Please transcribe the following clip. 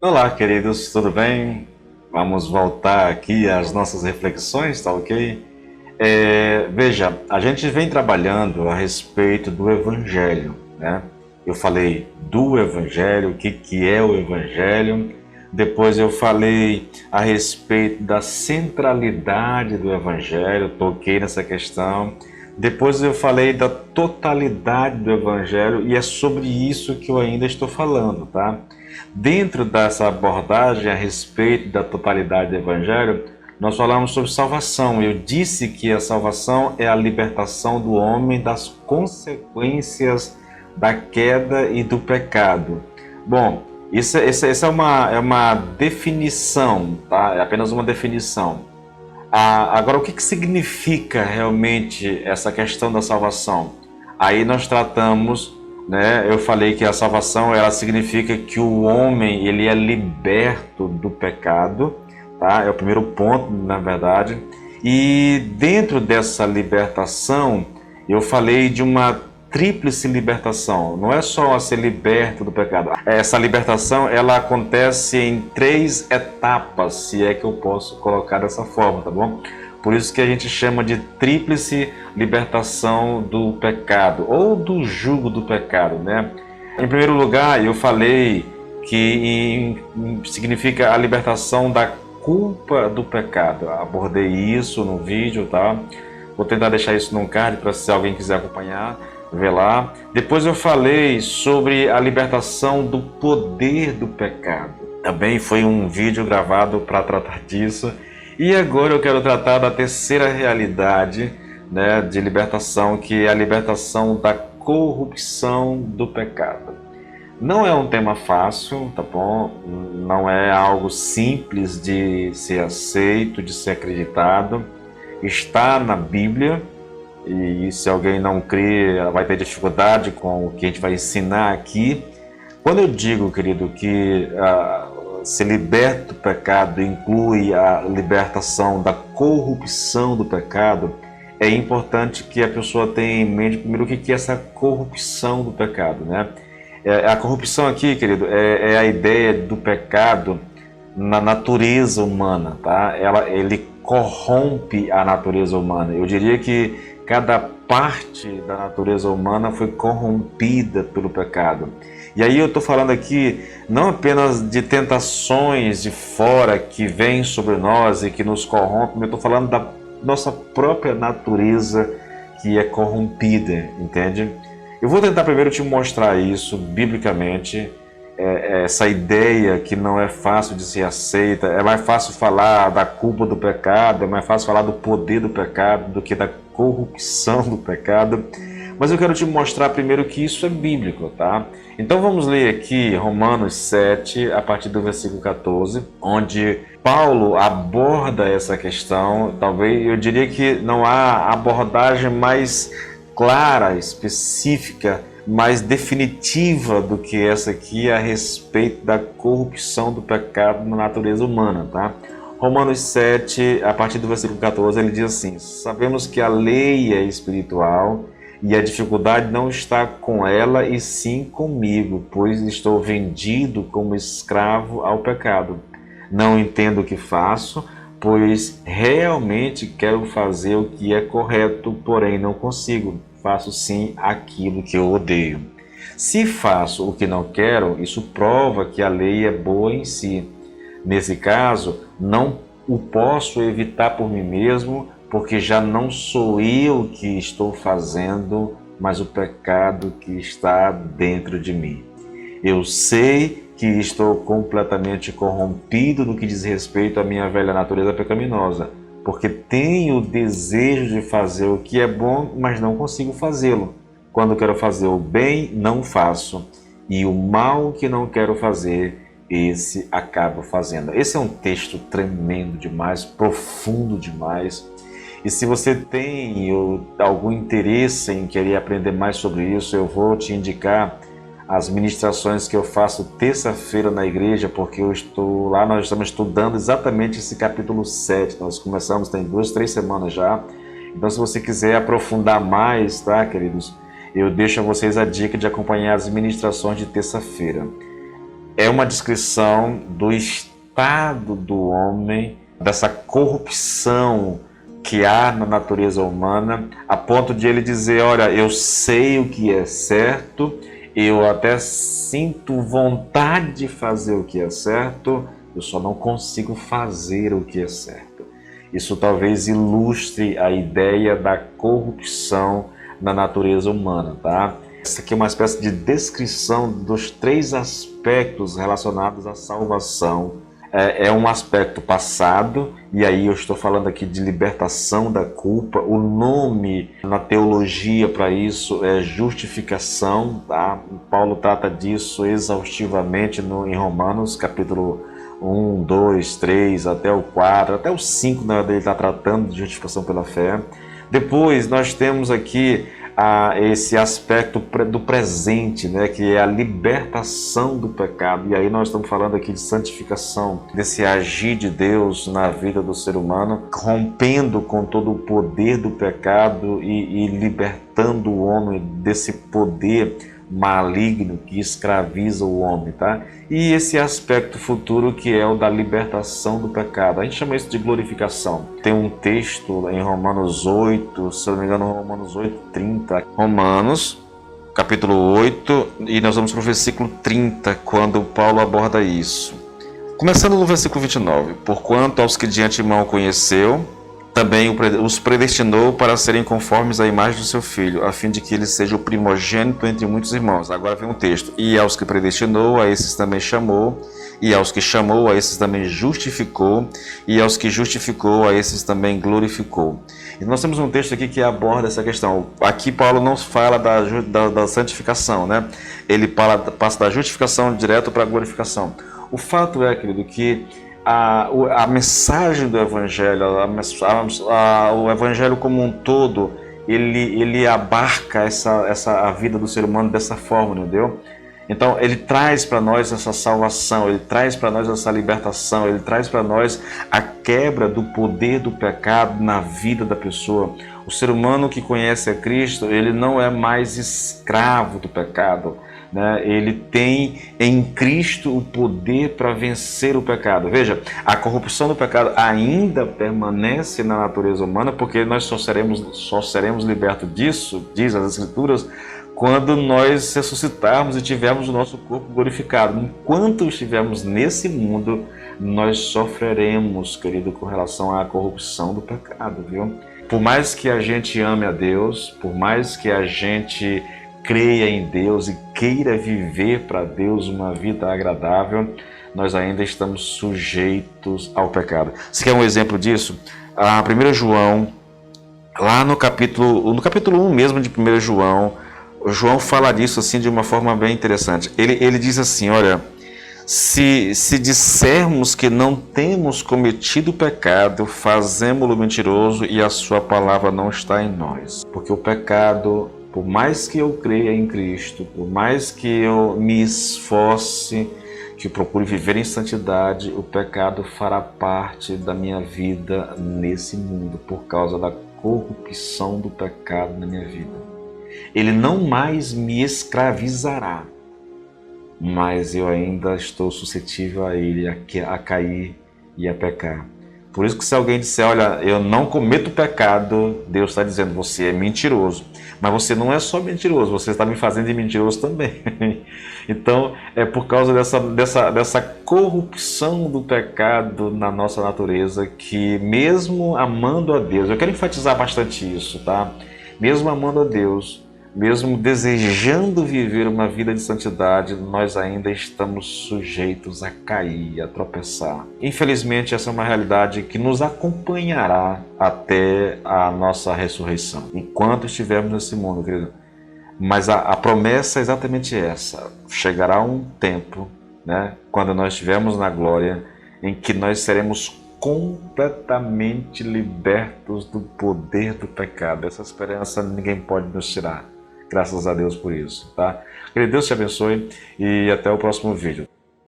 Olá, queridos, tudo bem? Vamos voltar aqui às nossas reflexões, tá ok? Veja, a gente vem trabalhando a respeito do Evangelho, né? Eu falei do Evangelho, o que que é o Evangelho. Depois eu falei a respeito da centralidade do Evangelho, toquei nessa questão. Depois eu falei da totalidade do Evangelho e é sobre isso que eu ainda estou falando, tá? Dentro dessa abordagem a respeito da totalidade do Evangelho, nós falamos sobre salvação. Eu disse que a salvação é a libertação do homem das consequências da queda e do pecado. Bom, isso é uma definição, tá? É apenas uma definição. Agora, o que significa realmente essa questão da salvação? Aí nós tratamos, né? Eu falei que a salvação ela significa que o homem ele é liberto do pecado, tá? É o primeiro ponto, na verdade. E dentro dessa libertação, eu falei de uma tríplice libertação. Não é só ser liberto do pecado. Essa libertação ela acontece em três etapas, se é que eu posso colocar dessa forma, tá bom? Por isso que a gente chama de tríplice libertação do pecado ou do jugo do pecado, né? Em primeiro lugar, eu falei que significa a libertação da culpa do pecado. Abordei isso no vídeo, tá? Vou tentar deixar isso num card para se alguém quiser acompanhar, ver lá. Depois eu falei sobre a libertação do poder do pecado. Também foi um vídeo gravado para tratar disso. E agora eu quero tratar da terceira realidade, né, de libertação, que é a libertação da corrupção do pecado. Não é um tema fácil, tá bom? Não é algo simples de ser aceito, de ser acreditado. Está na Bíblia e se alguém não crê, vai ter dificuldade com o que a gente vai ensinar aqui. Quando eu digo, querido, que ser liberto do pecado inclui a libertação da corrupção do pecado, é importante que a pessoa tenha em mente primeiro o que é essa corrupção do pecado, né? A corrupção aqui, querido, é a ideia do pecado na natureza humana, tá? Ele corrompe a natureza humana. Eu diria que cada parte da natureza humana foi corrompida pelo pecado. E aí eu estou falando aqui não apenas de tentações de fora que vêm sobre nós e que nos corrompem, eu estou falando da nossa própria natureza que é corrompida, entende? Eu vou tentar primeiro te mostrar isso biblicamente, essa ideia que não é fácil de ser aceita. É mais fácil falar da culpa do pecado, é mais fácil falar do poder do pecado do que da corrupção do pecado. Mas eu quero te mostrar primeiro que isso é bíblico, tá? Então vamos ler aqui Romanos 7, a partir do versículo 14, onde Paulo aborda essa questão. Talvez eu diria que não há abordagem mais clara, específica, mais definitiva do que essa aqui a respeito da corrupção do pecado na natureza humana, tá? Romanos 7, a partir do versículo 14, ele diz assim: sabemos que a lei é espiritual e a dificuldade não está com ela e sim comigo, pois estou vendido como escravo ao pecado. Não entendo o que faço, pois realmente quero fazer o que é correto, porém não consigo. Faço sim aquilo que eu odeio. Se faço o que não quero, isso prova que a lei é boa em si. Nesse caso, não o posso evitar por mim mesmo, porque já não sou eu que estou fazendo, mas o pecado que está dentro de mim. Eu sei que estou completamente corrompido no que diz respeito à minha velha natureza pecaminosa, porque tenho o desejo de fazer o que é bom, mas não consigo fazê-lo. Quando quero fazer o bem, não faço, e o mal que não quero fazer, esse acabo fazendo. Esse é um texto tremendo demais, profundo demais. E se você tem algum interesse em querer aprender mais sobre isso, eu vou te indicar as ministrações que eu faço terça-feira na igreja, porque eu estou lá, nós estamos estudando exatamente esse capítulo 7. Nós começamos tem 2, 3 semanas já. Então, se você quiser aprofundar mais, tá, queridos, eu deixo a vocês a dica de acompanhar as ministrações de terça-feira. é uma descrição do estado do homem, dessa corrupção que há na natureza humana, a ponto de ele dizer, olha, eu sei o que é certo, eu até sinto vontade de fazer o que é certo, eu só não consigo fazer o que é certo. Isso talvez ilustre a ideia da corrupção na natureza humana, tá? Essa aqui é uma espécie de descrição dos 3 aspectos relacionados à salvação. É um aspecto passado, e aí eu estou falando aqui de libertação da culpa. O nome na teologia para isso é justificação, tá? Paulo trata disso exaustivamente em Romanos, capítulo 1, 2, 3, até o 4, até o 5, na verdade, ele está tratando de justificação pela fé. Depois nós temos aqui esse aspecto do presente, né, que é a libertação do pecado. E aí nós estamos falando aqui de santificação, desse agir de Deus na vida do ser humano, rompendo com todo o poder do pecado e libertando o homem desse poder maligno que escraviza o homem, tá? E esse aspecto futuro que é o da libertação do pecado. A gente chama isso de glorificação. Tem um texto em Romanos 8, se eu não me engano, Romanos 8:30. Romanos, capítulo 8, e nós vamos para o versículo 30, quando Paulo aborda isso. Começando no versículo 29. Porquanto aos que de antemão conheceu, também os predestinou para serem conformes à imagem do seu Filho, a fim de que ele seja o primogênito entre muitos irmãos. Agora vem um texto. E aos que predestinou, a esses também chamou. E aos que chamou, a esses também justificou. E aos que justificou, a esses também glorificou. E nós temos um texto aqui que aborda essa questão. Aqui Paulo não fala da santificação, né? Ele passa da justificação direto para a glorificação. O fato é, querido, que a mensagem do Evangelho, o Evangelho como um todo, ele abarca a vida do ser humano dessa forma, entendeu? Então, ele traz para nós essa salvação, ele traz para nós essa libertação, ele traz para nós a quebra do poder do pecado na vida da pessoa. O ser humano que conhece a Cristo, ele não é mais escravo do pecado, né? Ele tem em Cristo o poder para vencer o pecado. Veja, a corrupção do pecado ainda permanece na natureza humana, porque nós só seremos libertos disso, diz as Escrituras, quando nós ressuscitarmos e tivermos o nosso corpo glorificado. Enquanto estivermos nesse mundo, nós sofreremos, querido, com relação à corrupção do pecado, viu? Por mais que a gente ame a Deus, por mais que a gente creia em Deus e queira viver para Deus uma vida agradável, nós ainda estamos sujeitos ao pecado. Você quer um exemplo disso? 1 João, lá no capítulo 1 mesmo de 1 João, João fala disso assim de uma forma bem interessante. Ele diz assim, olha, se dissermos que não temos cometido pecado, fazemo-lo mentiroso e a sua palavra não está em nós. Porque o pecado, por mais que eu creia em Cristo, por mais que eu me esforce, que eu procure viver em santidade, o pecado fará parte da minha vida nesse mundo, por causa da corrupção do pecado na minha vida. Ele não mais me escravizará, mas eu ainda estou suscetível a ele, a cair e a pecar. Por isso que se alguém disser, olha, eu não cometo pecado, Deus está dizendo, você é mentiroso. Mas você não é só mentiroso, você está me fazendo de mentiroso também. Então, é por causa dessa corrupção do pecado na nossa natureza que, mesmo amando a Deus, eu quero enfatizar bastante isso, tá? Mesmo amando a Deus, mesmo desejando viver uma vida de santidade, nós ainda estamos sujeitos a cair, a tropeçar. Infelizmente, essa é uma realidade que nos acompanhará até a nossa ressurreição, enquanto estivermos nesse mundo, querido. Mas a promessa é exatamente essa. Chegará um tempo, né, quando nós estivermos na glória, em que nós seremos completamente libertos do poder do pecado. Essa esperança ninguém pode nos tirar. Graças a Deus por isso, tá? Que Deus te abençoe e até o próximo vídeo.